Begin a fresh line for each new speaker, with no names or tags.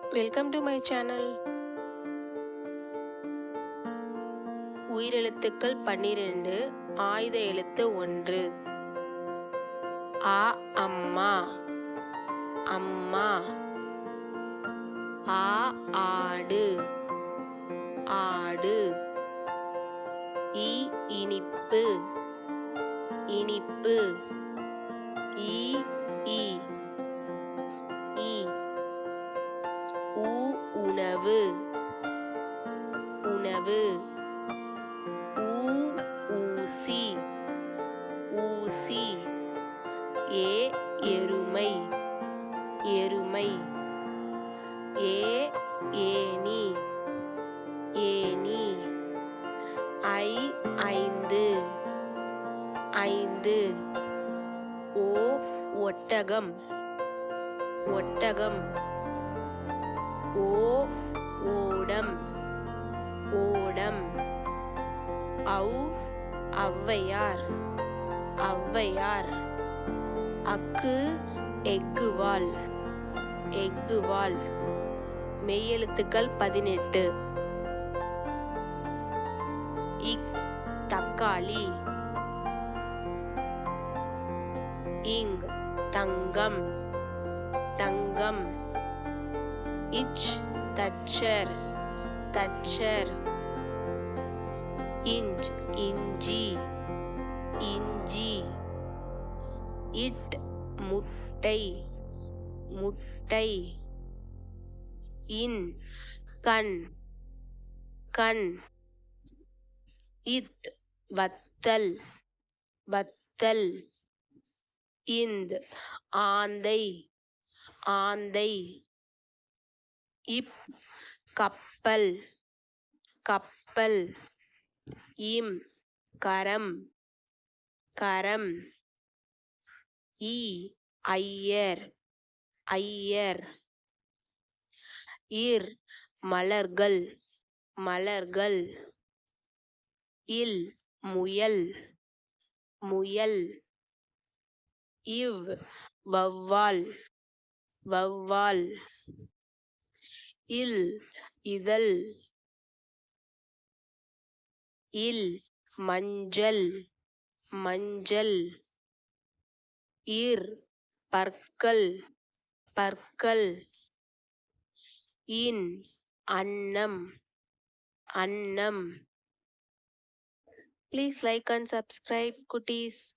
Welcome to my channel. உயிரெழுத்துக்கள் 12, ஆயுத எழுத்து 1. ஆ அம்மா, அம்மா. ஆ ஆடு, ஆடு. இ இனிப்பு, இனிப்பு. ஈ ஈ, ஈ. ஊ உணவு, உணவு. ஊ ஊசி, ஊசி. ஏ எருமை, எருமை. ஏ ஏணி, ஏணி. ஐ ஐந்து, ஐந்து. ஓ ஒட்டகம், ஒட்டகம். ஓ ஓடம், ஓடம். ஔ ஔவையார், ஔவையார். அக்கு எக்குவால், எக்குவால். மெய்யெழுத்துக்கள் 18. இக் தக்காளி. இங் தங்கம், தங்கம். இச் தச்சர், தச்சர். இஞ்ச் இஞ்சி, இஞ்சி. இட் முட்டை, முட்டை. இன் கண், கண். இத் வத்தல், வத்தல். இந்த் ஆந்தை, ஆந்தை. இப் கப்பல், கப்பல். இம் கரம், கரம். ஈ ஐயர், ஐயர். இர் மலர்கள், மலர்கள். இல் முயல், முயல். இவ் வௌவால், வௌவால். இல் இதழ். இல் மஞ்சள், மஞ்சள். இர் பற்கள், பற்கள். இன் அன்னம், அன்னம். Please like and subscribe, cuties.